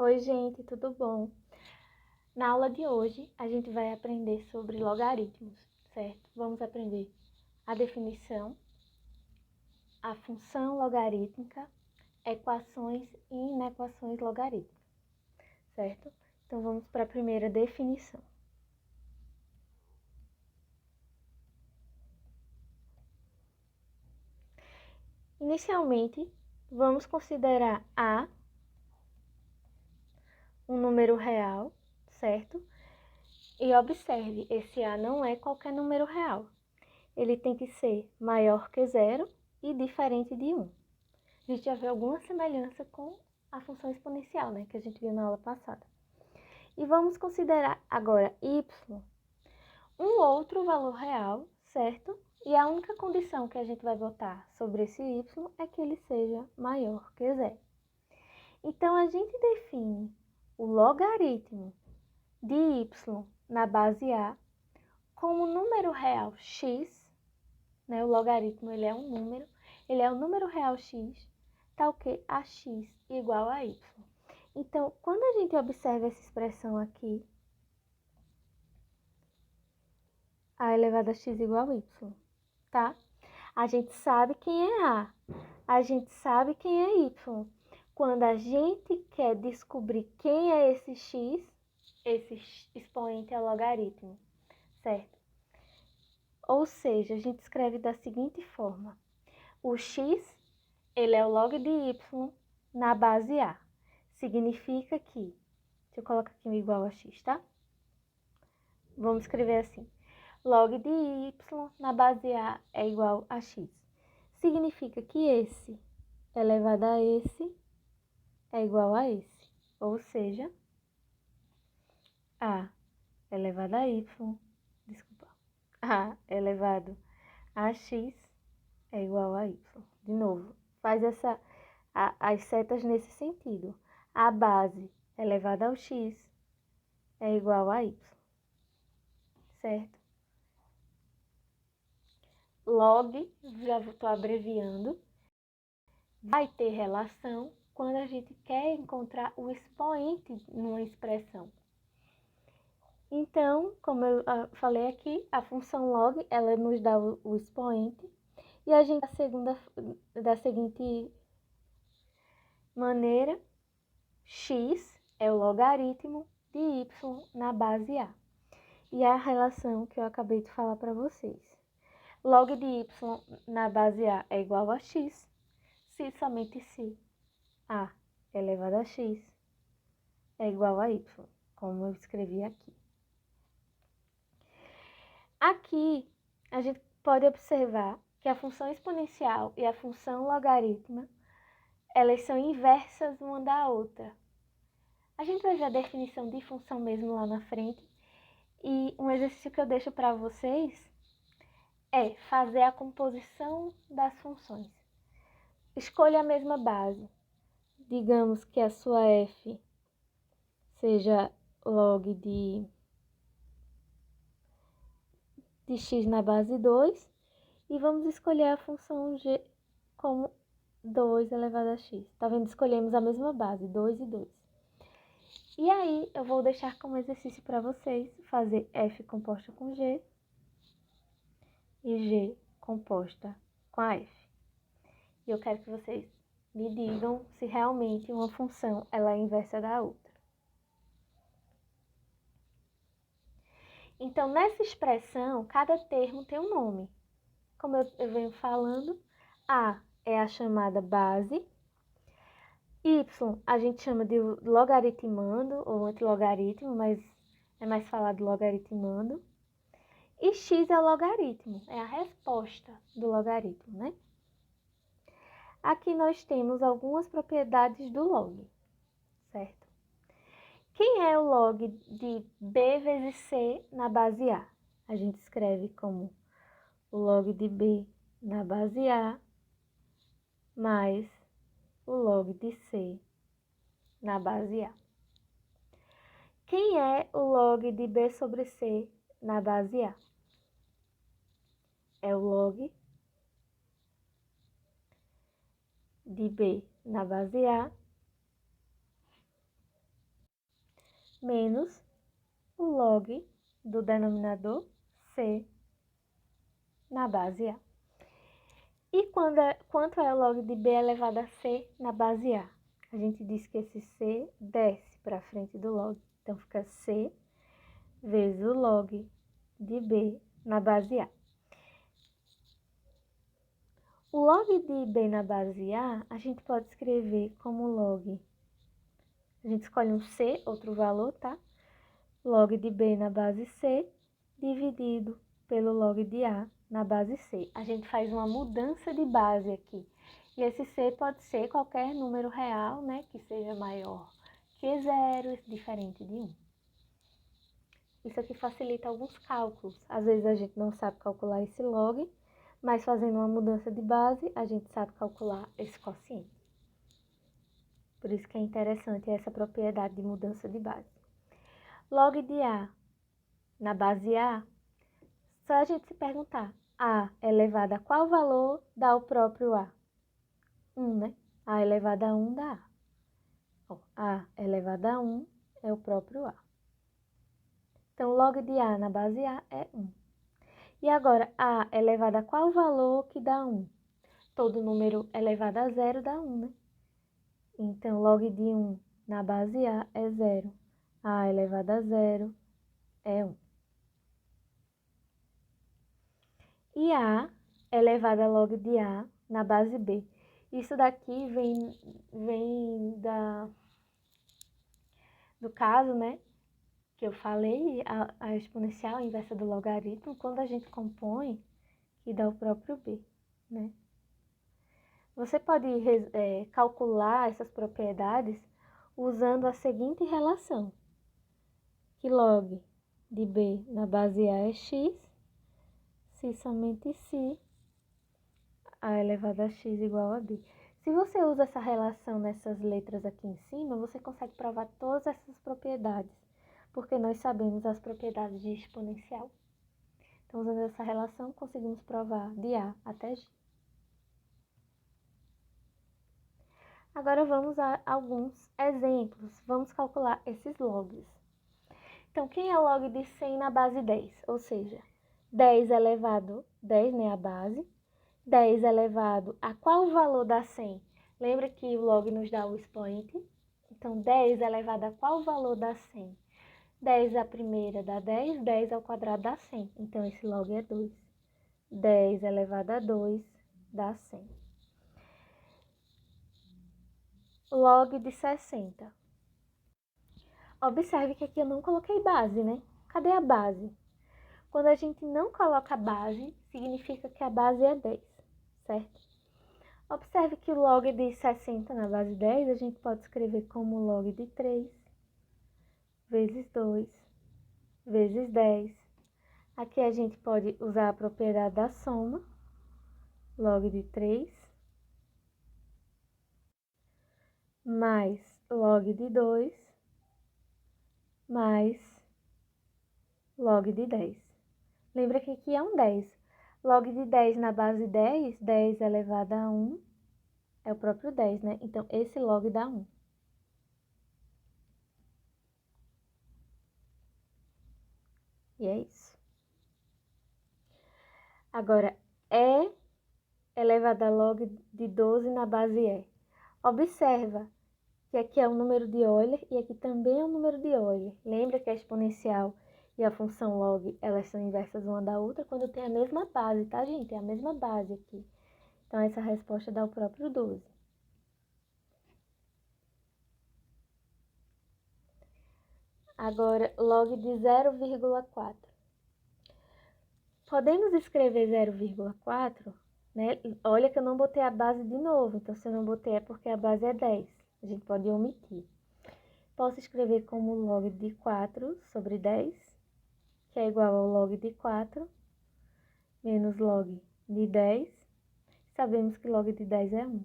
Oi, gente, tudo bom? Na aula de hoje, a gente vai aprender sobre logaritmos, certo? Vamos aprender a definição, a função logarítmica, equações e inequações logarítmicas, certo? Então, vamos para a primeira definição. Inicialmente, vamos considerar A um número real, certo? E observe, esse A não é qualquer número real. Ele tem que ser maior que zero e diferente de 1. A gente já vê alguma semelhança com a função exponencial, né, que a gente viu na aula passada. E vamos considerar agora y um outro valor real, certo? E a única condição que a gente vai botar sobre esse y é que ele seja maior que zero. Então, a gente define o logaritmo de y na base A como número real x, né? O logaritmo ele é um número, ele é o número real x, tal que ax igual a y. Então, quando a gente observa essa expressão aqui, a elevado a x igual a y, tá? A gente sabe quem é a gente sabe quem é y. Quando a gente quer descobrir quem é esse x, esse expoente é o logaritmo, certo? Ou seja, a gente escreve da seguinte forma: o x, ele é o log de y na base A. Significa que, deixa eu colocar aqui um igual a x, tá? Vamos escrever assim: log de y na base A é igual a x. Significa que esse elevado a esse é igual a esse. Ou seja, A elevado a y, desculpa, A elevado a x é igual a y. De novo, faz as setas nesse sentido. A base elevada ao x é igual a y, certo? Log, já estou abreviando, vai ter relação quando a gente quer encontrar o expoente numa expressão. Então, como eu falei aqui, a função log, ela nos dá o expoente, e a gente da seguinte maneira: x é o logaritmo de y na base A. E a relação que eu acabei de falar para vocês. Log de y na base A é igual a x, se somente se A elevado a x é igual a y, como eu escrevi aqui. Aqui, a gente pode observar que a função exponencial e a função logarítmica, elas são inversas uma da outra. A gente vai ver a definição de função mesmo lá na frente. E um exercício que eu deixo para vocês é fazer a composição das funções. Escolha a mesma base. Digamos que a sua f seja log de x na base 2. E vamos escolher a função g como 2 elevado a x. Tá vendo? Escolhemos a mesma base, 2 e 2. E aí, eu vou deixar como exercício para vocês fazer f composta com g e g composta com a f. E eu quero que vocês me digam se realmente uma função ela é inversa da outra. Então, nessa expressão, cada termo tem um nome. Como eu venho falando, A é a chamada base, Y a gente chama de logaritmando ou antilogaritmo, mas é mais falado logaritmando. E X é o logaritmo, é a resposta do logaritmo, né? Aqui nós temos algumas propriedades do log, certo? Quem é o log de B vezes C na base A? A gente escreve como o log de B na base A mais o log de C na base A. Quem é o log de B sobre C na base A? É o log de B na base A menos o log do denominador C na base A. E quanto é o log de B elevado a C na base A? A gente diz que esse C desce para frente do log. Então, fica C vezes o log de B na base A. O log de B na base A gente pode escrever como log. A gente escolhe um C, outro valor, tá? Log de B na base C dividido pelo log de A na base C. A gente faz uma mudança de base aqui. E esse C pode ser qualquer número real, né? Que seja maior que 0, diferente de 1. Isso aqui facilita alguns cálculos. Às vezes a gente não sabe calcular esse log, mas fazendo uma mudança de base, a gente sabe calcular esse quociente. Por isso que é interessante essa propriedade de mudança de base. Log de A na base A, só a gente se perguntar, A elevado a qual valor dá o próprio A? 1, né? A elevado a 1 dá A. Ó, A elevado a 1 é o próprio A. Então, log de A na base A é 1. E agora, A elevado a qual valor que dá 1? Todo número elevado a 0 dá 1, né? Então, log de 1 na base A é 0. A elevado a 0 é 1. E A elevado a log de A na base B. Isso daqui vem do caso, né? Que eu falei, a exponencial inversa do logaritmo, quando a gente compõe, que dá o próprio B, né? Você pode calcular essas propriedades usando a seguinte relação, que log de B na base A é x, se somente se A elevado a x igual a B. Se você usa essa relação nessas letras aqui em cima, você consegue provar todas essas propriedades, porque nós sabemos as propriedades de exponencial. Então, usando essa relação, conseguimos provar de A até G. Agora, vamos a alguns exemplos. Vamos calcular esses logs. Então, quem é o log de 100 na base 10? Ou seja, 10 elevado, 10, né, a base. 10 elevado a qual valor dá 100? Lembra que o log nos dá o expoente? Então, 10 elevado a qual valor dá 100? 10 à primeira dá 10, 10 ao quadrado dá 100. Então, esse log é 2. 10 elevado a 2 dá 100. Log de 60. Observe que aqui eu não coloquei base, né? Cadê a base? Quando a gente não coloca base, significa que a base é 10, certo? Observe que o log de 60 na base 10, a gente pode escrever como log de 3 vezes 2 vezes 10. Aqui a gente pode usar a propriedade da soma, log de 3 mais log de 2 mais log de 10. Lembra que aqui é um 10. Log de 10 na base 10, 10 elevado a 1, é o próprio 10, né? Então, esse log dá 1. E é isso. Agora, E elevado a log de 12 na base E. Observa que aqui é um número de Euler e aqui também é um número de Euler. Lembra que a exponencial e a função log, elas são inversas uma da outra quando tem a mesma base, tá, gente? É a mesma base aqui. Então, essa resposta dá o próprio 12. Agora, log de 0,4. Podemos escrever 0,4, né? Olha que eu não botei a base de novo, então se eu não botei é porque a base é 10. A gente pode omitir. Posso escrever como log de 4 sobre 10, que é igual ao log de 4 menos log de 10. Sabemos que log de 10 é 1.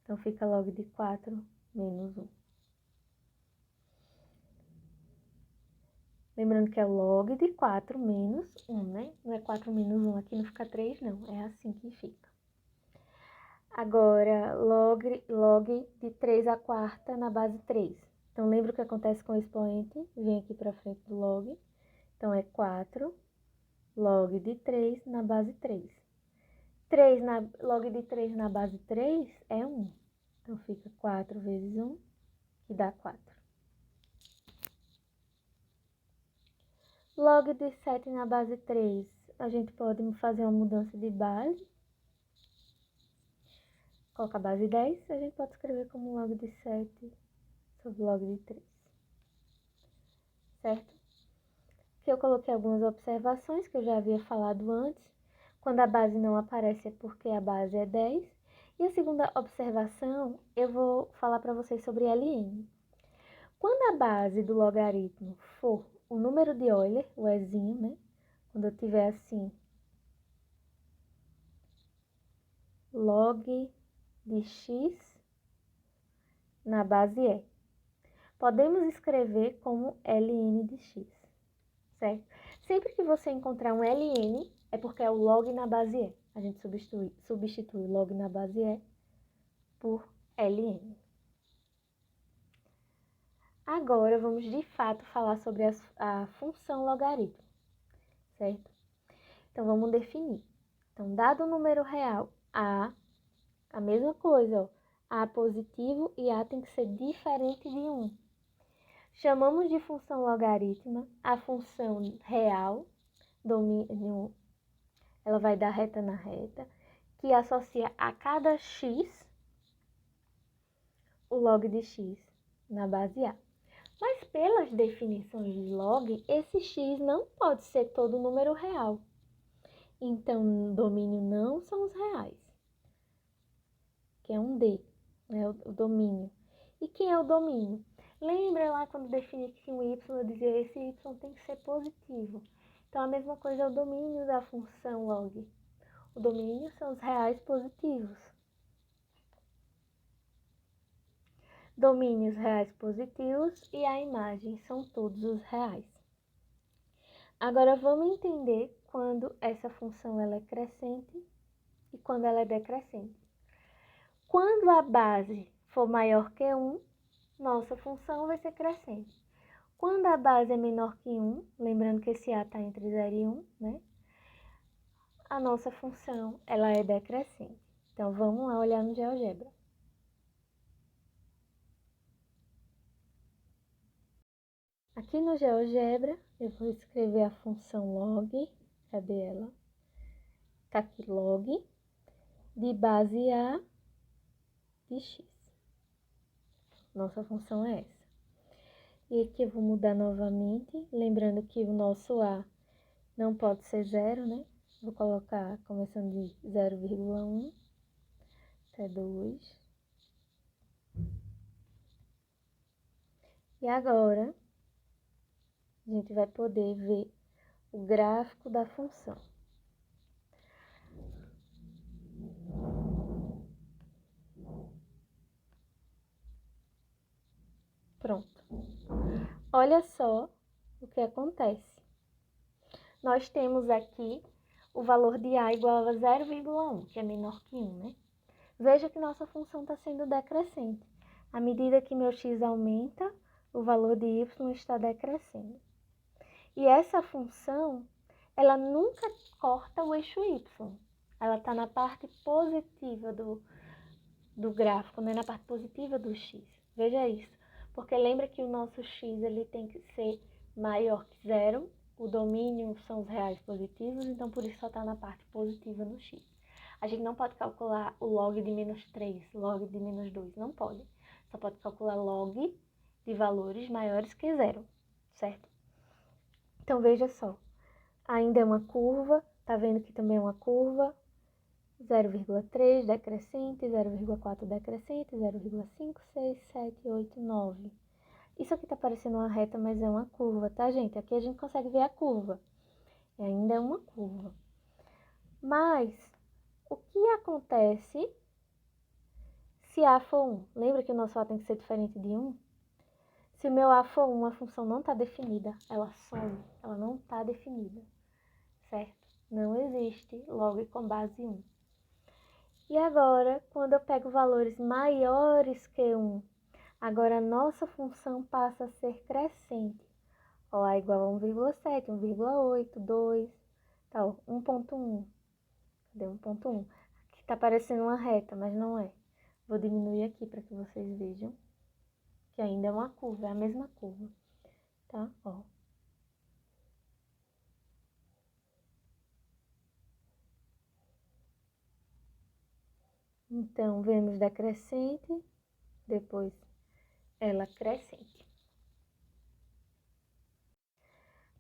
Então, fica log de 4 menos 1. Lembrando que é log de 4 menos 1, né? Não é 4 menos 1, aqui não fica 3, não. É assim que fica. Agora, log de 3 à quarta na base 3. Então, lembra o que acontece com o expoente? Vem aqui para frente do log. Então, é 4 log de 3 na base 3. Log de 3 na base 3 é 1. Então, fica 4 vezes 1, que dá 4. Log de 7 na base 3, a gente pode fazer uma mudança de base. Coloca a base 10, a gente pode escrever como log de 7 sobre log de 3. Certo? Aqui eu coloquei algumas observações que eu já havia falado antes. Quando a base não aparece é porque a base é 10. E a segunda observação, eu vou falar para vocês sobre LN. Quando a base do logaritmo for o número de Euler, o Ezinho, né? Quando eu tiver assim, log de x na base E. Podemos escrever como ln de x, certo? Sempre que você encontrar um ln, é porque é o log na base E. A gente substitui log na base E por ln. Agora, vamos de fato falar sobre a função logaritmo, certo? Então, vamos definir. Então, dado o número real A, a mesma coisa, ó. A positivo e A tem que ser diferente de 1. Chamamos de função logarítmica a função real, domínio, ela vai dar reta na reta, que associa a cada x o log de x na base A. Mas pelas definições de log, esse x não pode ser todo número real. Então, domínio não são os reais, que é um D, né, o domínio. E quem é o domínio? Lembra lá quando defini que um y, eu dizia esse y tem que ser positivo. Então, a mesma coisa é o domínio da função log. O domínio são os reais positivos. Domínios reais positivos e a imagem são todos os reais. Agora, vamos entender quando essa função ela é crescente e quando ela é decrescente. Quando a base for maior que 1, nossa função vai ser crescente. Quando a base é menor que 1, lembrando que esse A está entre 0 e 1, né? A nossa função ela é decrescente. Então, vamos lá olhar no GeoGebra. Aqui no GeoGebra, eu vou escrever a função log, cadê ela? Tá aqui, log, de base A de x. Nossa função é essa. E aqui eu vou mudar novamente, lembrando que o nosso A não pode ser 0, né? Vou colocar começando de 0,1 até 2. E agora, a gente vai poder ver o gráfico da função. Pronto. Olha só o que acontece. Nós temos aqui o valor de A igual a 0,1, que é menor que 1, né? Veja que nossa função está sendo decrescente. À medida que meu x aumenta, o valor de y está decrescendo. E essa função, ela nunca corta o eixo y. Ela está na parte positiva do gráfico, né? Na parte positiva do x. Veja isso. Porque lembra que o nosso x ele tem que ser maior que 0. O domínio são os reais positivos, então por isso só está na parte positiva no x. A gente não pode calcular o log de menos 3, log de menos 2, não pode. Só pode calcular log de valores maiores que 0, certo? Então, veja só, ainda é uma curva, tá vendo que também é uma curva, 0,3 decrescente, 0,4 decrescente, 0,5, 6, 7, 8, 9. Isso aqui tá parecendo uma reta, mas é uma curva, tá, gente? Aqui a gente consegue ver a curva. E ainda é uma curva. Mas, o que acontece se A for 1? Lembra que o nosso A tem que ser diferente de 1? Se o meu A for 1, a função não está definida, ela some, ela não está definida, certo? Não existe log com base 1. E agora, quando eu pego valores maiores que 1, Agora, a nossa função passa a ser crescente. Ó, A igual a 1,7, 1,8, 2, tal, 1,1. Cadê 1,1? Aqui tá parecendo uma reta, mas não é. Vou diminuir aqui para que vocês vejam que ainda é uma curva, é a mesma curva, tá? Ó. Então, vemos decrescente, depois ela crescente.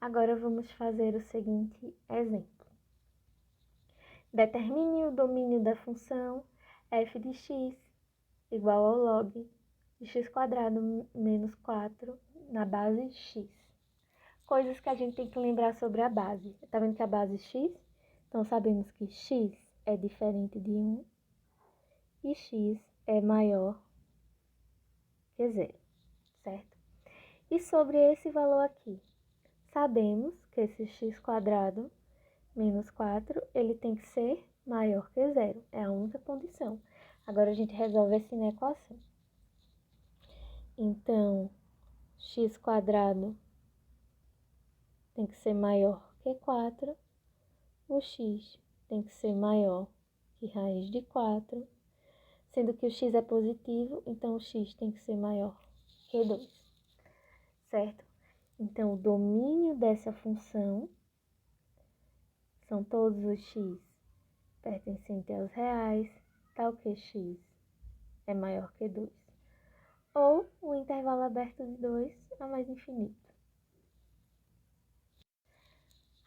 Agora vamos fazer o seguinte exemplo. Determine o domínio da função f de x igual ao log de x² menos 4 na base x. Coisas que a gente tem que lembrar sobre a base. Tá vendo que a base é x? Então, sabemos que x é diferente de 1 e x é maior que zero, certo? E sobre esse valor aqui, sabemos que esse x² menos 4, ele tem que ser maior que zero. É a única condição. Agora, a gente resolve assim na equação. Então, x² tem que ser maior que 4. O x tem que ser maior que raiz de 4. Sendo que o x é positivo, então o x tem que ser maior que 2. Certo? Então, o domínio dessa função são todos os x pertencentes aos reais, tal que x é maior que 2. Ou o intervalo aberto de 2 é mais infinito.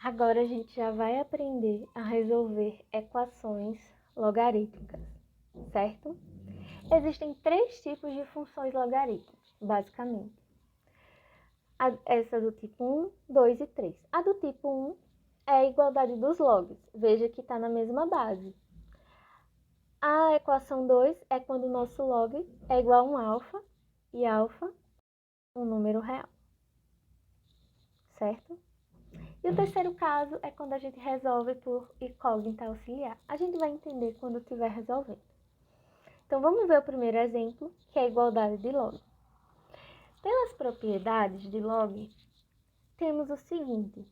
Agora a gente já vai aprender a resolver equações logarítmicas, certo? Existem 3 tipos de funções logarítmicas, basicamente. Essa do tipo 1, 2 e 3. A do tipo 1 é a igualdade dos logs. Veja que está na mesma base. A equação 2 é quando o nosso log é igual a um alfa, e alfa um número real, certo? E o terceiro caso é quando a gente resolve por incógnita auxiliar. A gente vai entender quando estiver resolvendo. Então, vamos ver o primeiro exemplo, que é a igualdade de log. Pelas propriedades de log, temos o seguinte.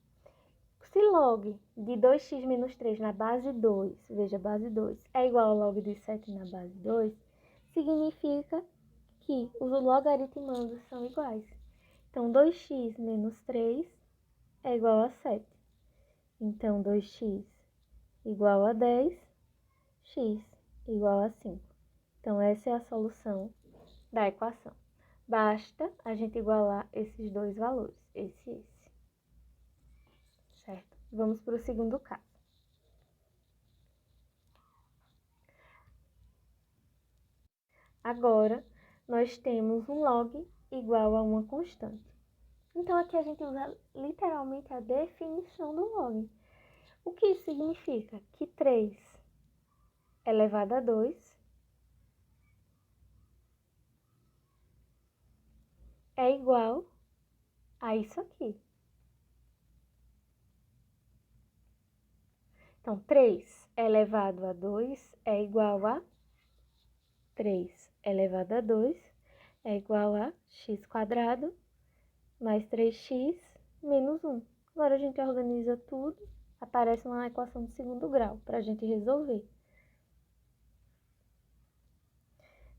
Se log de 2x menos 3 na base 2, veja, base 2, é igual ao log de 7 na base 2, significa que os logaritmandos são iguais. Então, 2x menos 3 é igual a 7. Então, 2x igual a 10, x igual a 5. Então, essa é a solução da equação. Basta a gente igualar esses dois valores, esse e esse. Certo? Vamos para o segundo caso. Agora, nós temos um log igual a uma constante. Então, aqui a gente usa literalmente a definição do log. O que isso significa? Que 3 elevado a 2 é igual a isso aqui. Então, 3 elevado a 2 é igual a 3 elevado a 2 é igual a x² mais 3x menos 1. Agora, a gente organiza tudo, aparece uma equação de segundo grau para a gente resolver.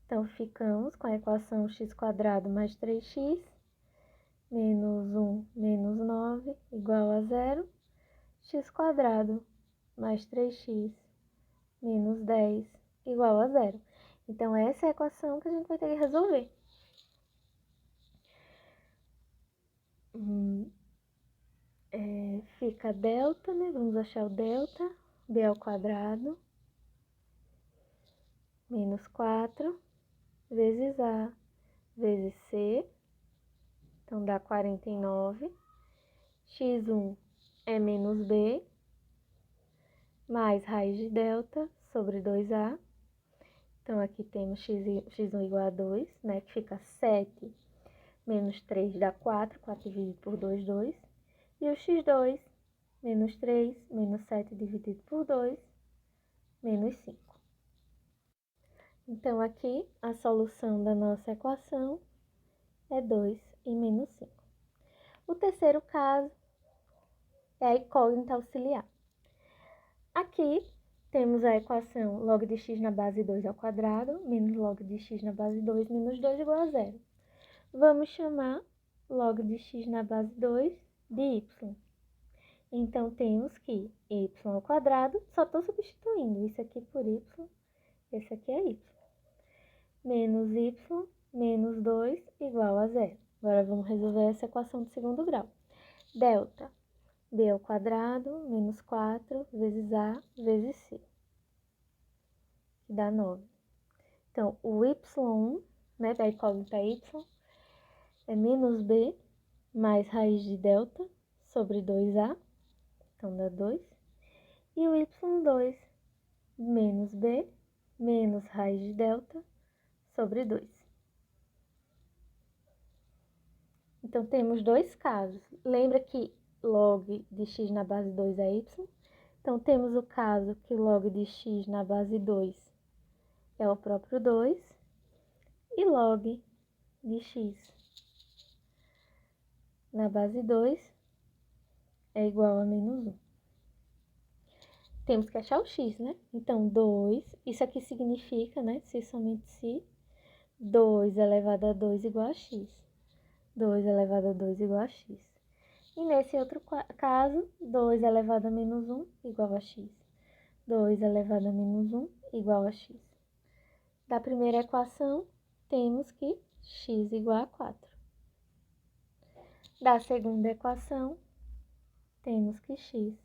Então, ficamos com a equação x² mais 3x menos 1 menos 9 igual a 0. x² mais 3x menos 10 igual a 0. Então, essa é a equação que a gente vai ter que resolver. Fica delta, né? Vamos achar o delta, b ao quadrado, menos 4, vezes a, vezes c, então dá 49. x1 é menos b, mais raiz de delta sobre 2a. Então, aqui temos x1 igual a 2, né? Que fica 7 menos 3 dá 4, 4 dividido por 2, 2. E o x2, menos 3, menos 7 dividido por 2, menos 5. Então, aqui, a solução da nossa equação é 2 e menos 5. O terceiro caso é a incógnita auxiliar. Aqui temos a equação log de x na base 2 ao quadrado menos log de x na base 2 menos 2 igual a zero. Vamos chamar log de x na base 2 de y. Então, temos que y ao quadrado, só estou substituindo isso aqui por y, esse aqui é y. Menos y menos 2 igual a zero. Agora, vamos resolver essa equação de segundo grau. Delta b ao quadrado menos 4 vezes a vezes c, que dá 9. Então, o y1, né, da incógnita y, é menos b mais raiz de delta sobre 2a, então dá 2. E o y2 menos b menos raiz de delta sobre 2. Então, temos dois casos. Lembra que log de x na base 2 é y? Então, temos o caso que log de x na base 2 é o próprio 2 e log de x na base 2 é igual a menos 1. Temos que achar o x, né? Então, 2, isso aqui significa, né, se somente se, 2 elevado a 2 igual a x. 2 elevado a 2 igual a x. E nesse outro caso, 2 elevado a menos 1 igual a x. 2 elevado a menos 1 igual a x. Da primeira equação, temos que x igual a 4. Da segunda equação, temos que x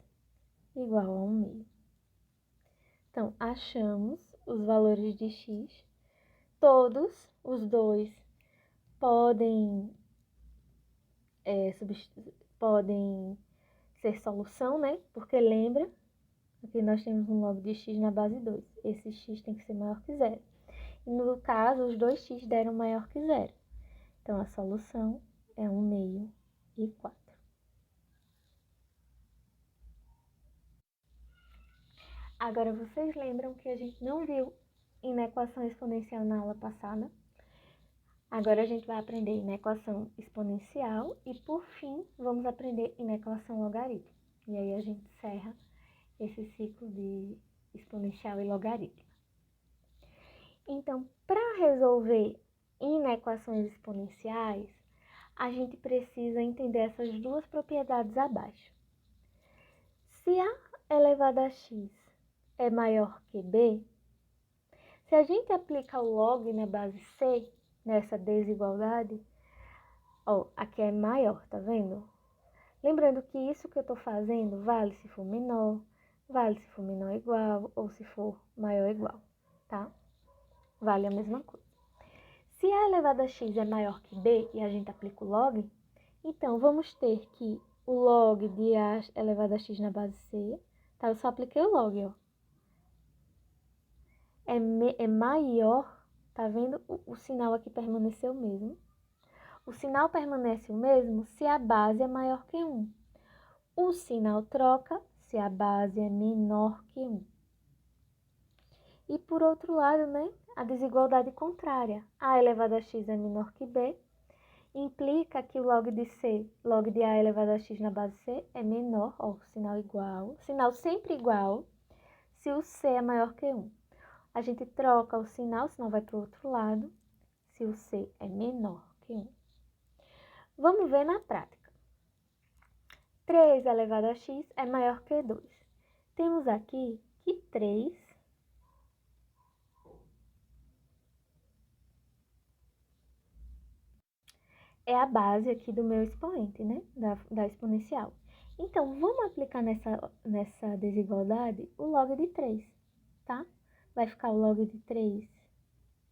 igual a 1 meio. Então, achamos os valores de x. Todos os dois podem ser solução, né? Porque lembra, aqui nós temos um log de x na base 2. Esse x tem que ser maior que zero. E no caso, os dois x deram maior que zero. Então, a solução é 1 meio e 4. Agora, vocês lembram que a gente não viu na equação exponencial na aula passada? Agora, a gente vai aprender na equação exponencial e, por fim, vamos aprender na equação logarítmica. E aí, a gente encerra esse ciclo de exponencial e logarítmica. Então, para resolver equações exponenciais, a gente precisa entender essas duas propriedades abaixo. Se a elevado a x é maior que b, se a gente aplica o log na base c, nessa desigualdade, ó, aqui é maior, tá vendo? Lembrando que isso que eu tô fazendo vale se for menor, vale se for menor igual, ou se for maior igual, tá? Vale a mesma coisa. Se a elevado a x é maior que b e a gente aplica o log, então vamos ter que o log de a elevado a x na base c, tá? Eu só apliquei o log, ó. É maior, tá vendo? O sinal aqui permaneceu o mesmo. O sinal permanece o mesmo se a base é maior que 1. O sinal troca se a base é menor que 1. E por outro lado, né, a desigualdade contrária. A elevado a x é menor que b, implica que o log de c, log de a elevado a x na base c é menor, ó, sinal igual, sinal sempre igual, se o c é maior que 1. A gente troca o sinal vai para o outro lado, se o c é menor que 1. Vamos ver na prática. 3 elevado a x é maior que 2. Temos aqui que 3 é a base aqui do meu expoente, né? Da exponencial. Então, vamos aplicar nessa desigualdade o log de 3, tá? Vai ficar o log de 3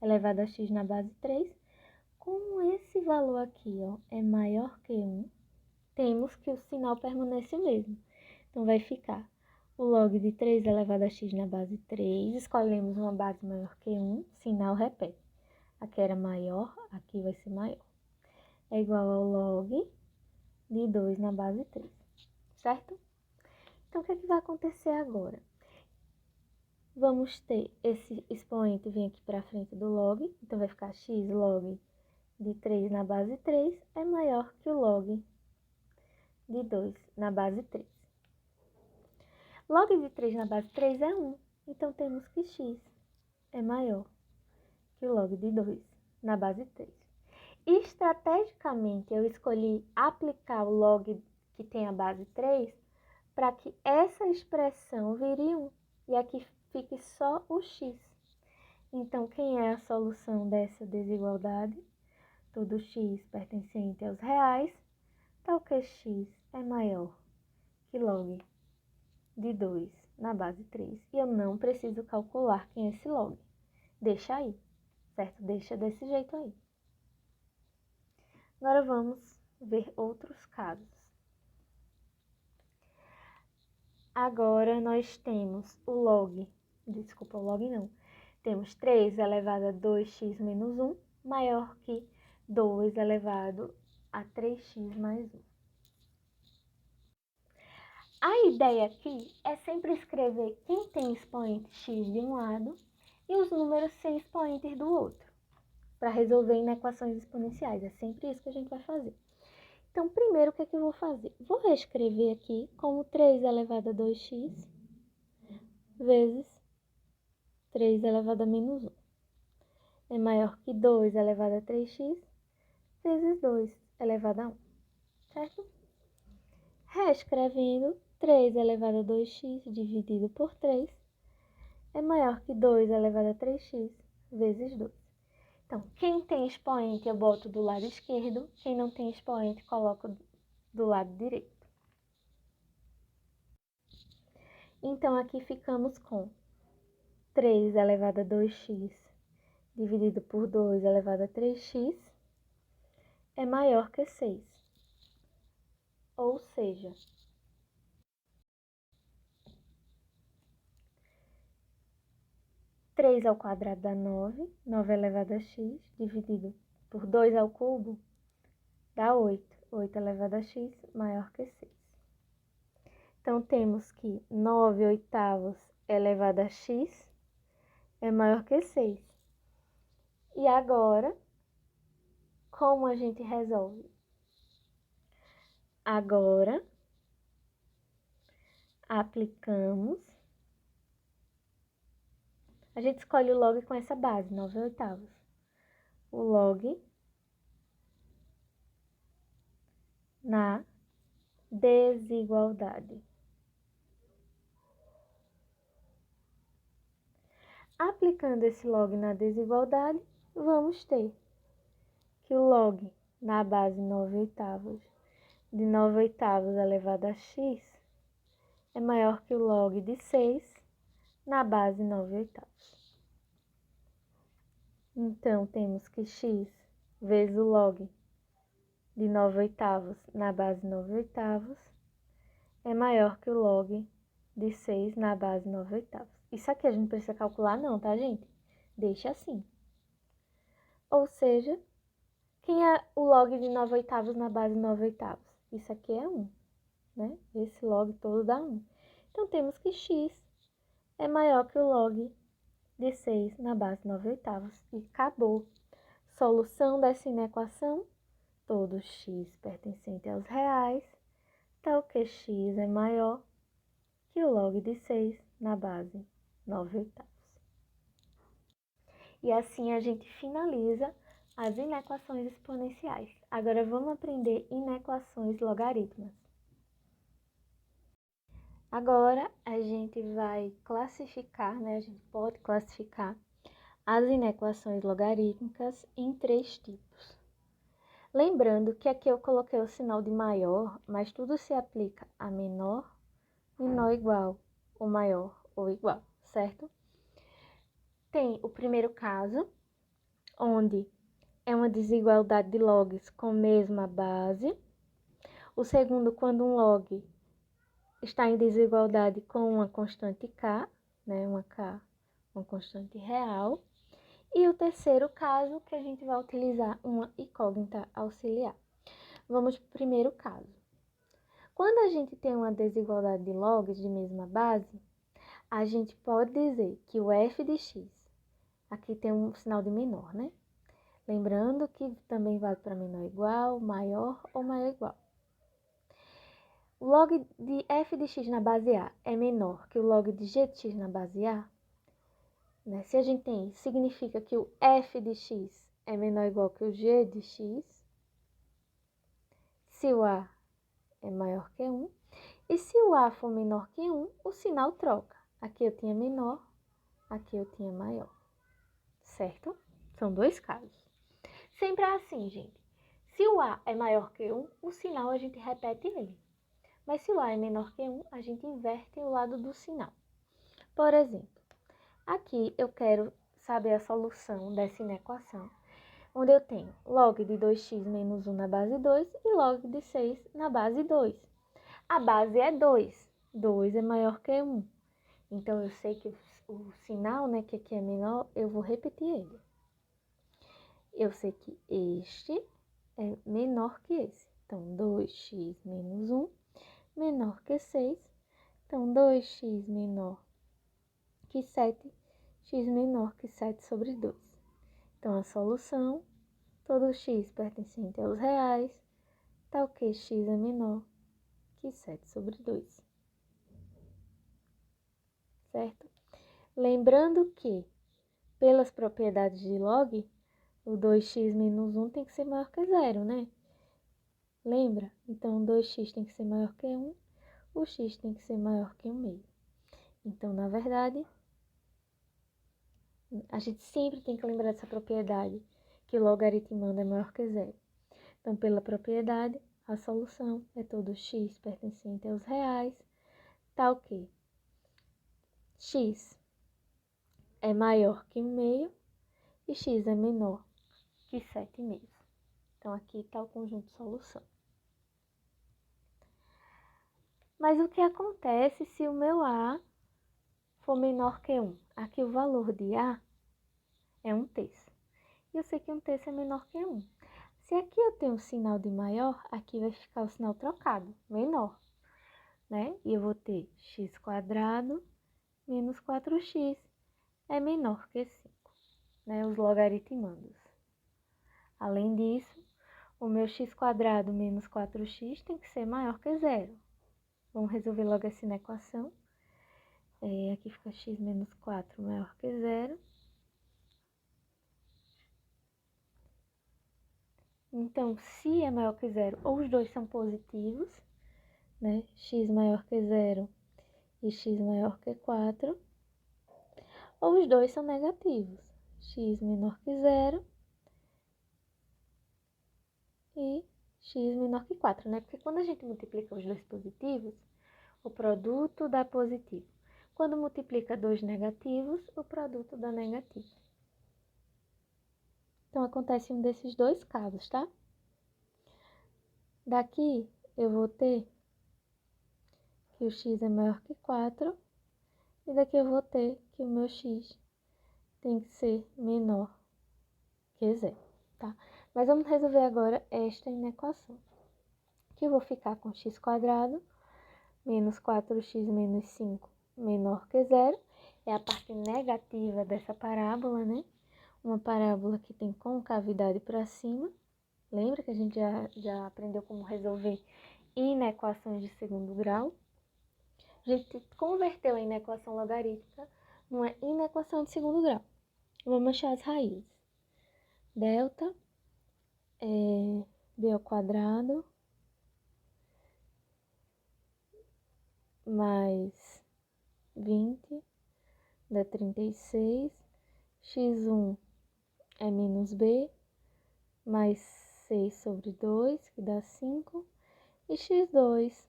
elevado a x na base 3. Como esse valor aqui, ó, é maior que 1, temos que o sinal permanece o mesmo. Então, vai ficar o log de 3 elevado a x na base 3. Escolhemos uma base maior que 1, sinal repete. Aqui era maior, aqui vai ser maior. É igual ao log de 2 na base 3, certo? Então, o que é que vai acontecer agora? Vamos ter esse expoente vir aqui para frente do log, então vai ficar x log de 3 na base 3 é maior que o log de 2 na base 3. Log de 3 na base 3 é 1, então temos que x é maior que o log de 2 na base 3. Estrategicamente, eu escolhi aplicar o log que tem a base 3 para que essa expressão vire 1 e aqui fique só o x. Então, quem é a solução dessa desigualdade? Todo x pertencente aos reais, tal que x é maior que log de 2 na base 3. E eu não preciso calcular quem é esse log. Deixa aí, certo? Deixa desse jeito aí. Agora vamos ver outros casos. Agora nós temos o log não. Temos 3 elevado a 2x menos 1 maior que 2 elevado a 3x mais 1. A ideia aqui é sempre escrever quem tem expoente x de um lado e os números sem expoentes do outro, para resolver inequações exponenciais. É sempre isso que a gente vai fazer. Então, primeiro, o que é que eu vou fazer? Vou reescrever aqui como 3 elevado a 2x vezes 3 elevado a menos 1. É maior que 2 elevado a 3x vezes 2 elevado a 1, certo? Reescrevendo, 3 elevado a 2x dividido por 3 é maior que 2 elevado a 3x vezes 2. Então, quem tem expoente eu boto do lado esquerdo, quem não tem expoente coloco do lado direito. Então, aqui ficamos com 3 elevado a 2x dividido por 2 elevado a 3x é maior que 6. Ou seja, 3 ao quadrado dá 9, 9 elevado a x, dividido por 2 ao cubo, dá 8. 8 elevado a x maior que 6. Então, temos que 9 oitavos elevado a x é maior que 6. E agora, como a gente resolve? Agora, aplicamos. A gente escolhe o log com essa base, 9 oitavos. O log na desigualdade. Aplicando esse log na desigualdade, vamos ter que o log na base 9 oitavos de 9 oitavos elevado a x é maior que o log de 6 na base 9 oitavos. Então, temos que x vezes o log de 9 oitavos na base 9 oitavos é maior que o log de 6 na base 9 oitavos. Isso aqui a gente não precisa calcular não, tá, gente? Deixa assim. Ou seja, quem é o log de 9 oitavos na base 9 oitavos? Isso aqui é 1, né? Esse log todo dá 1. Então, temos que x é maior que o log de 6 na base 9 oitavos. E acabou. Solução dessa inequação, todo x pertencente aos reais, tal que x é maior que o log de 6 na base 9 oitavos. E assim a gente finaliza as inequações exponenciais. Agora vamos aprender inequações logarítmicas. Agora a gente vai classificar, né? A gente pode classificar as inequações logarítmicas em 3 tipos. Lembrando que aqui eu coloquei o sinal de maior, mas tudo se aplica a menor, menor igual, ou maior ou igual, certo? Tem o primeiro caso, onde é uma desigualdade de logs com mesma base. O segundo, quando um log está em desigualdade com uma constante k, né, uma constante real. E o terceiro caso, que a gente vai utilizar uma incógnita auxiliar. Vamos para o primeiro caso. Quando a gente tem uma desigualdade de logs de mesma base, a gente pode dizer que o f de x, aqui tem um sinal de menor, né? Lembrando que também vale para menor ou igual, maior ou maior ou igual. O log de f de x na base A é menor que o log de g de x na base A, né? Se a gente tem isso, significa que o f de x é menor ou igual que o g de x, se o A é maior que 1, e se o A for menor que 1, o sinal troca. Aqui eu tinha menor, aqui eu tinha maior, certo? São dois casos. Sempre é assim, gente. Se o A é maior que 1, o sinal a gente repete ele. Mas se o A é menor que 1, a gente inverte o lado do sinal. Por exemplo, aqui eu quero saber a solução dessa inequação, onde eu tenho log de 2x menos 1 na base 2 e log de 6 na base 2. A base é 2. 2 é maior que 1. Então, eu sei que o sinal, né, que aqui é menor, eu vou repetir ele. Eu sei que este é menor que esse. Então, 2x menos 1 menor que 6. Então, 2x menor que 7, x menor que 7 sobre 2. Então, a solução, todo x pertencente aos reais, tal que x é menor que 7 sobre 2. Certo? Lembrando que, pelas propriedades de log, o 2x menos 1 tem que ser maior que 0, né? Lembra? Então, 2x tem que ser maior que 1, o x tem que ser maior que 1 meio. Então, na verdade, a gente sempre tem que lembrar dessa propriedade, que o logaritmando é maior que 0. Então, pela propriedade, a solução é todo x pertencente aos reais, tal que x é maior que 1 meio e x é menor que 7 meios. Então, aqui está o conjunto de solução. Mas o que acontece se o meu A for menor que 1? Aqui o valor de A é 1/3. E eu sei que 1/3 é menor que 1. Se aqui eu tenho um sinal de maior, aqui vai ficar o sinal trocado, menor, né? E eu vou ter x² menos 4x é menor que 5, né? Os logaritmandos. Além disso, o meu x² menos 4x tem que ser maior que 0. Vamos resolver logo essa inequação. Aqui fica x menos 4 maior que 0. Então, se é maior que 0, ou os dois são positivos, né? X maior que 0 e x maior que 4, ou os dois são negativos, x menor que 0 e x menor que 4, né? Porque quando a gente multiplica os dois positivos, o produto dá positivo. Quando multiplica dois negativos, o produto dá negativo. Então, acontece um desses dois casos, tá? Daqui, eu vou ter que o x é maior que 4, e daqui eu vou ter que o meu x tem que ser menor que 0, tá? Mas vamos resolver agora esta inequação. Aqui eu vou ficar com x² menos 4x menos 5 menor que 0. É a parte negativa dessa parábola, né? Uma parábola que tem concavidade para cima. Lembra que a gente já aprendeu como resolver inequações de segundo grau? A gente converteu a inequação logarítmica numa inequação de segundo grau. Vamos achar as raízes. Delta é b² mais 20 dá 36. X1 é menos b, mais 6 sobre 2, que dá 5. E x2,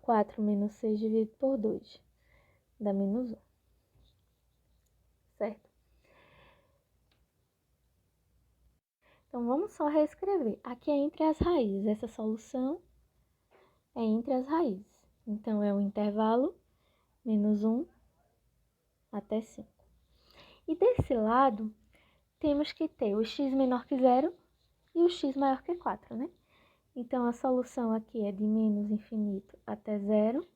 4 menos 6 dividido por 2, dá menos 1. Certo? Então, vamos só reescrever. Aqui é entre as raízes. Essa solução é entre as raízes. Então, é o intervalo menos 1 até 5. E desse lado, temos que ter o x menor que 0 e o x maior que 4, né? Então, a solução aqui é de menos infinito até 0,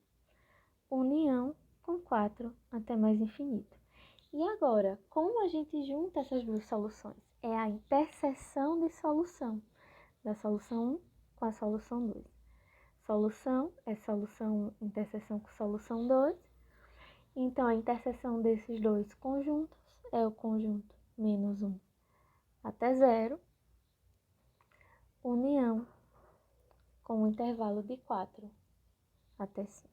união com 4 até mais infinito. E agora, como a gente junta essas duas soluções? É a interseção de solução, da solução 1 com a solução 2. Solução é solução 1, interseção com solução 2. Então, a interseção desses dois conjuntos é o conjunto menos 1 até 0, união com o intervalo de 4 até 5.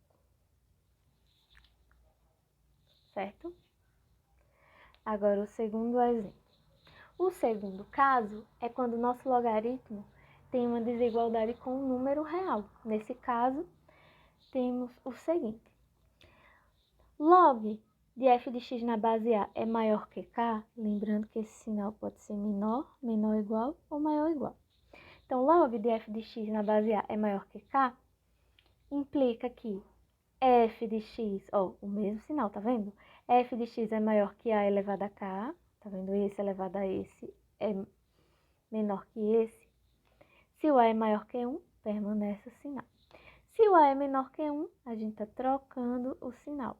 Certo? Agora, o segundo exemplo. O segundo caso é quando o nosso logaritmo tem uma desigualdade com um número real. Nesse caso, temos o seguinte. Log de f de x na base A é maior que k, lembrando que esse sinal pode ser menor, menor ou igual ou maior ou igual. Então, log de f de x na base A é maior que k, implica que f de x, ó, o mesmo sinal, tá vendo? F de x é maior que a elevado a k, tá vendo? Esse elevado a esse é menor que esse. Se o a é maior que 1, permanece o sinal. Se o a é menor que 1, a gente está trocando o sinal.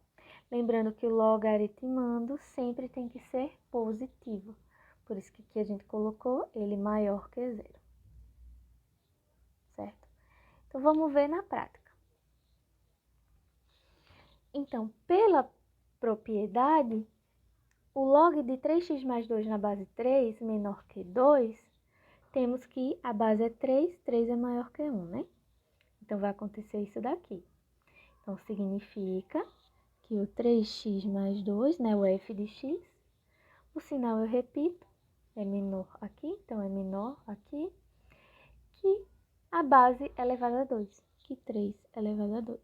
Lembrando que o logaritmando sempre tem que ser positivo. Por isso que aqui a gente colocou ele maior que 0. Certo? Então, vamos ver na prática. Então, pela propriedade, o log de 3x mais 2 na base 3 menor que 2, temos que a base é 3, 3 é maior que 1, né? Então, vai acontecer isso daqui. Então, significa que o 3x mais 2, né, o f de x, o sinal eu repito, é menor aqui, então é menor aqui, que a base elevado a 2, que 3 elevado a 2.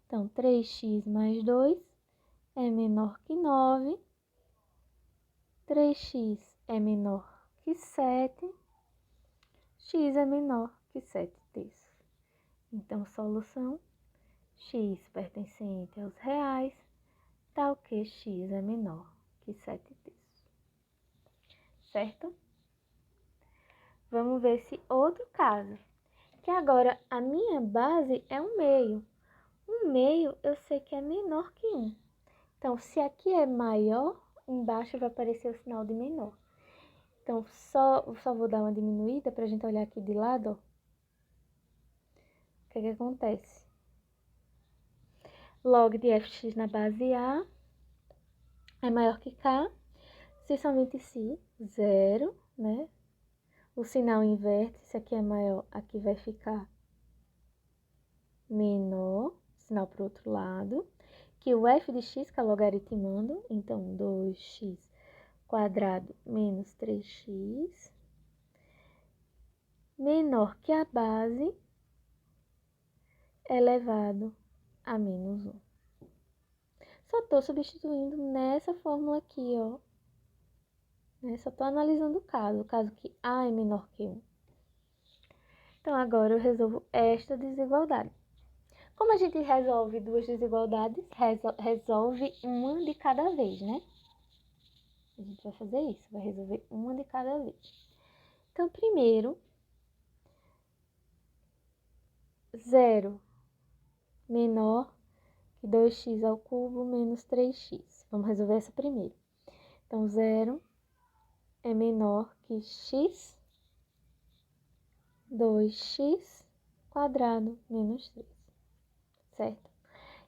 Então, 3x mais 2 é menor que 9, 3x é menor que 7, x é menor que 7 terços. Então, solução, x pertencente aos reais, tal que x é menor que 7 terços. Certo? Vamos ver esse outro caso, que agora a minha base é 1 meio. 1 meio eu sei que é menor que 1. Então, se aqui é maior, embaixo vai aparecer o sinal de menor. Então, só vou dar uma diminuída para a gente olhar aqui de lado, ó. O que acontece? Log de fx na base A é maior que k, se somente se 0, né? O sinal inverte, se aqui é maior, aqui vai ficar menor, sinal para o outro lado, que o f de x, que é logaritmando, então 2x quadrado menos 3x, menor que a base elevado a menos 1. Só estou substituindo nessa fórmula aqui, ó. Só estou analisando o caso que a é menor que 1. Então, agora eu resolvo esta desigualdade. Como a gente resolve duas desigualdades, resolve uma de cada vez, né? A gente vai fazer isso, vai resolver uma de cada vez. Então, primeiro, 0 menor que 2x ao cubo menos 3x. Vamos resolver essa primeiro. Então, 0 é menor que x, 2x quadrado menos 3, certo?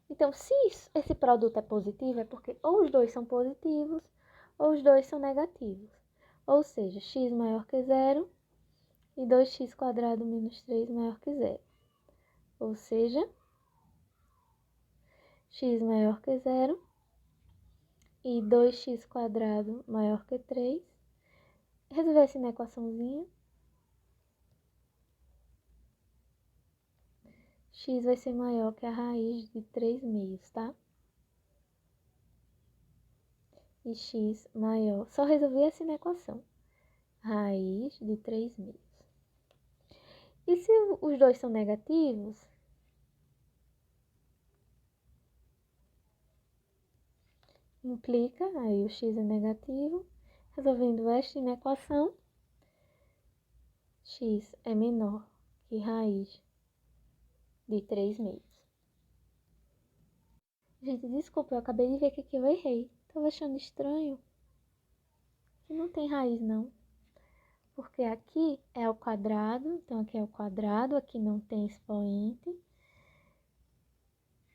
Então, se esse produto é positivo, é porque ou os dois são positivos, ou os dois são negativos. Ou seja, x maior que 0 e 2x quadrado menos 3 maior que 0. Ou seja, x maior que 0 e 2x quadrado maior que 3. Resolver essa na equaçãozinha. X vai ser maior que a raiz de 3 meios, tá? E x maior. Só resolver essa na equação. Raiz de 3 meios. E se os dois são negativos, implica, aí o x é negativo, resolvendo esta na equação, x é menor que raiz de 3 meios. Gente, desculpa, eu acabei de ver que aqui eu errei. Tava achando estranho que não tem raiz, não. Porque aqui é o quadrado, então aqui é o quadrado, aqui não tem expoente.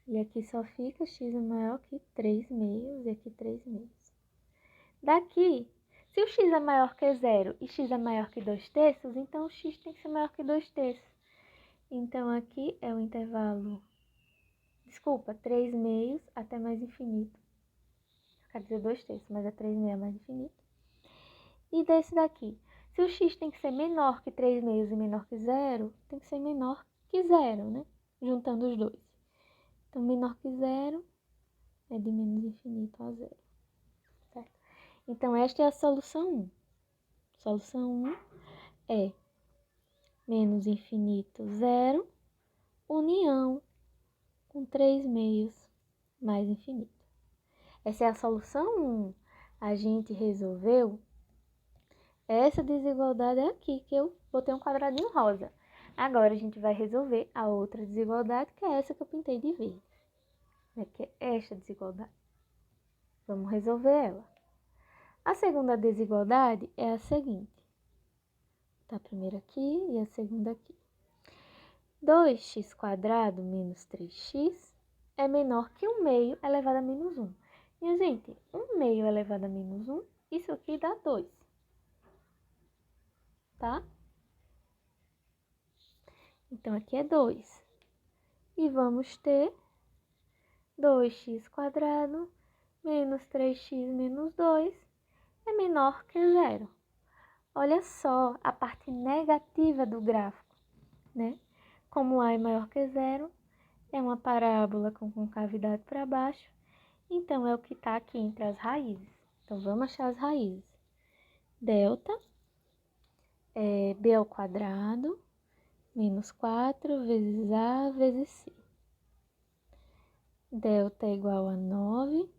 E aqui só fica x é maior que 3 meios e aqui 3 meios. Daqui, se o x é maior que 0 e x é maior que 2 terços, então o x tem que ser maior que 2 terços. Então aqui é o intervalo, 3 meios até mais infinito. Quer dizer 2 terços, mas é 3 meios mais infinito. E desse daqui, se o x tem que ser menor que 3 meios e menor que 0, tem que ser menor que 0, né? Juntando os dois. Então, menor que 0 é de menos infinito a 0. Certo? Então, esta é a solução 1. Solução 1 é menos infinito 0, união com 3 meios mais infinito. Essa é a solução 1. A gente resolveu essa desigualdade aqui, que eu botei um quadradinho rosa. Agora, a gente vai resolver a outra desigualdade, que é essa que eu pintei de verde. Que é esta desigualdade. Vamos resolver ela. A segunda desigualdade é a seguinte. Tá a primeira aqui e a segunda aqui. 2x² menos 3x é menor que 1 meio elevado a menos 1. Minha gente, 1 meio elevado a menos 1, isso aqui dá 2. Tá? Então, aqui é 2. E vamos ter 2x² menos 3x menos 2 é menor que 0. Olha só a parte negativa do gráfico, né? Como a é maior que 0, é uma parábola com concavidade para baixo, então é o que está aqui entre as raízes. Então, vamos achar as raízes. Delta é b² menos 4 vezes a vezes c. Delta é igual a 9,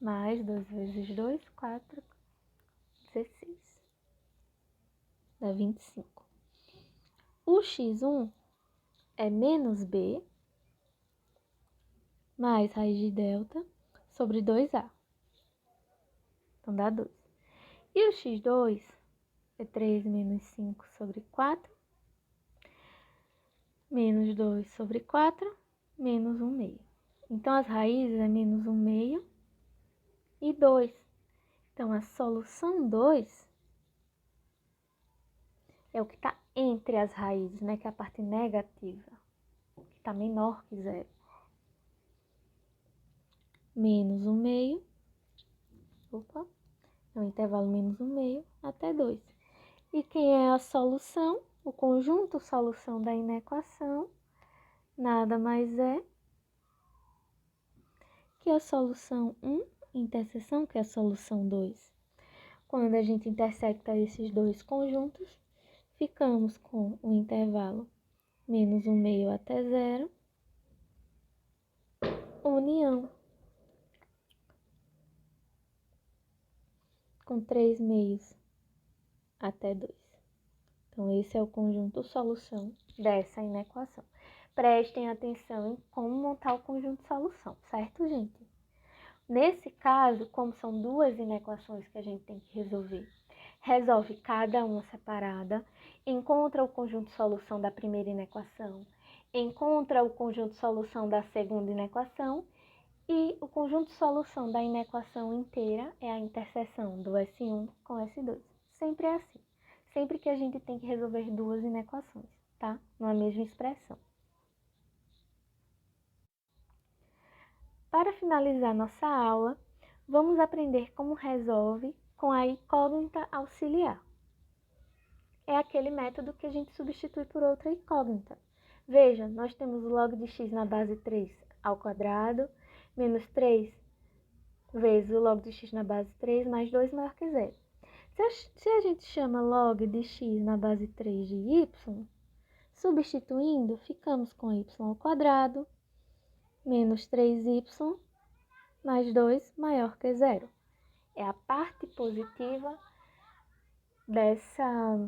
mais 2 vezes 2, 4, 16. Dá 25. O x1 é menos b, mais raiz de delta, sobre 2a. Então, dá 2. E o x2 é 3 menos 5 sobre 4, menos 2 sobre 4, menos 1 meio. Então, as raízes é menos 1 meio e 2. Então, a solução 2 é o que está entre as raízes, né? Que é a parte negativa, que está menor que 0. Menos 1 meio, é um intervalo menos 1 meio até 2. E quem é a solução? O conjunto solução da inequação nada mais é que a solução 1 interseção, que é a solução 2. Quando a gente intersecta esses dois conjuntos, ficamos com o intervalo menos 1 meio até 0, união com 3 meios até 2. Então, esse é o conjunto solução dessa inequação. Prestem atenção em como montar o conjunto solução, certo, gente? Nesse caso, como são duas inequações que a gente tem que resolver, resolve cada uma separada, encontra o conjunto solução da primeira inequação, encontra o conjunto solução da segunda inequação e o conjunto solução da inequação inteira é a interseção do S1 com S2. Sempre é assim. Sempre que a gente tem que resolver duas inequações, tá? Numa mesma expressão. Para finalizar nossa aula, vamos aprender como resolve com a incógnita auxiliar. É aquele método que a gente substitui por outra incógnita. Veja, nós temos o log de x na base 3 ao quadrado, menos 3 vezes o log de x na base 3 mais 2 maior que 0. Se a gente chama log de x na base 3 de y, substituindo, ficamos com y ao quadrado, menos 3y, mais 2 maior que 0. É a parte positiva dessa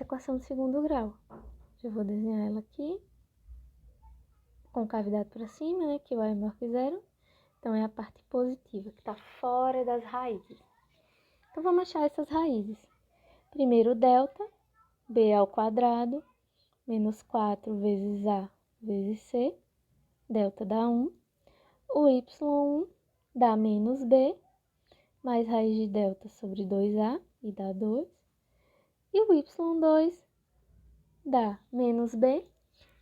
equação de segundo grau. Eu vou desenhar ela aqui, com cavidade para cima, né, que o a é maior que 0, Então, é a parte positiva, que está fora das raízes. Então, vamos achar essas raízes. Primeiro, delta, b ao quadrado, menos 4 vezes a vezes c, delta dá 1. O y1 dá menos b, mais raiz de delta sobre 2a, e dá 2. E o y2 dá menos b,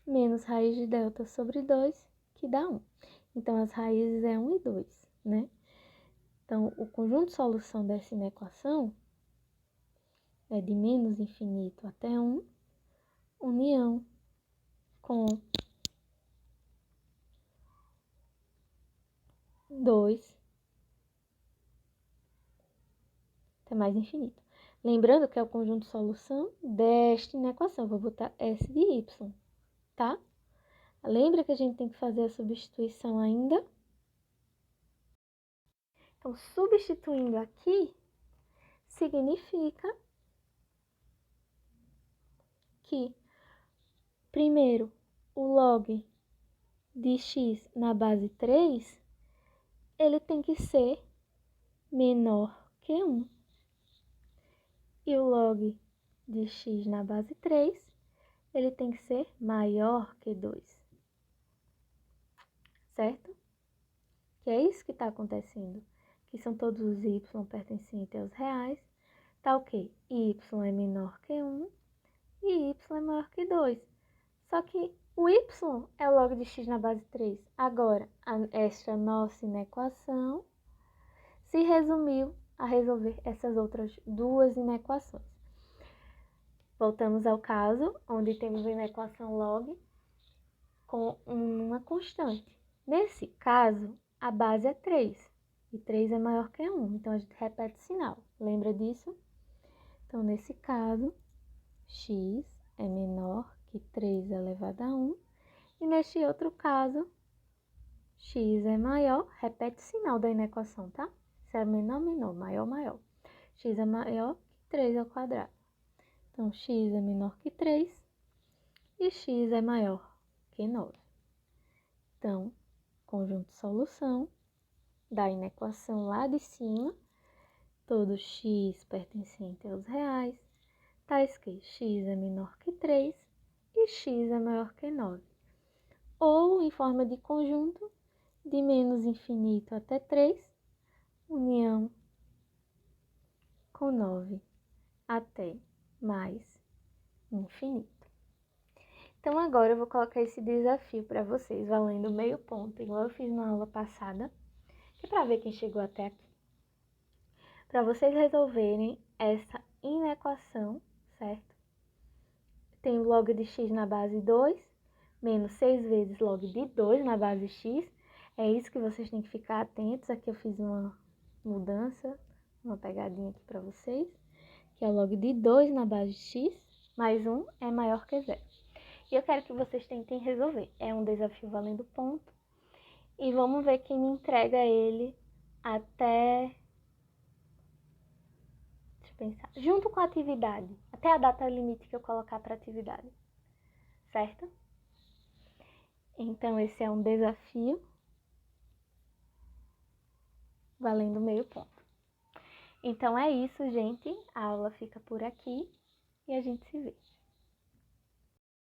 menos raiz de delta sobre 2, que dá 1. Então, as raízes é 1 e 2, né? Então, o conjunto de solução dessa inequação é de menos infinito até 1, união com 2 até mais infinito. Lembrando que é o conjunto de solução desta inequação. Vou botar S de y, tá? Lembra que a gente tem que fazer a substituição ainda? Então, substituindo aqui, significa que, primeiro, o log de x na base 3, ele tem que ser menor que 1. E o log de x na base 3, ele tem que ser maior que 2. Certo? Que é isso que está acontecendo. Que são todos os y pertencentes aos reais. Tá o quê? Y é menor que 1 e y é maior que 2. Só que o y é o log de x na base 3. Agora, esta nossa inequação se resumiu a resolver essas outras duas inequações. Voltamos ao caso, onde temos a inequação log com uma constante. Nesse caso, a base é 3, e 3 é maior que 1, então a gente repete o sinal. Lembra disso? Então, nesse caso, x é menor que 3 elevado a 1, e neste outro caso, x é maior, repete o sinal da inequação, tá? Se é menor, menor, maior, maior. X é maior que 3 ao quadrado. Então, x é menor que 3 e x é maior que 9. Então, conjunto de solução da inequação lá de cima, todo x pertencente aos reais, tais que x é menor que 3 e x é maior que 9. Ou, em forma de conjunto, de menos infinito até 3, união com 9 até mais infinito. Então, agora eu vou colocar esse desafio para vocês, valendo meio ponto, igual eu fiz na aula passada, que é para ver quem chegou até aqui. Para vocês resolverem essa inequação, certo? Tem o log de x na base 2, menos 6 vezes log de 2 na base x. É isso que vocês têm que ficar atentos. Aqui eu fiz uma mudança, uma pegadinha aqui para vocês, que é o log de 2 na base x, mais 1 é maior que 0. E eu quero que vocês tentem resolver. É um desafio valendo ponto. E vamos ver quem me entrega ele até... Deixa eu pensar. Junto com a atividade. Até a data limite que eu colocar para a atividade. Certo? Então, esse é um desafio valendo meio ponto. Então, é isso, gente. A aula fica por aqui e a gente se vê.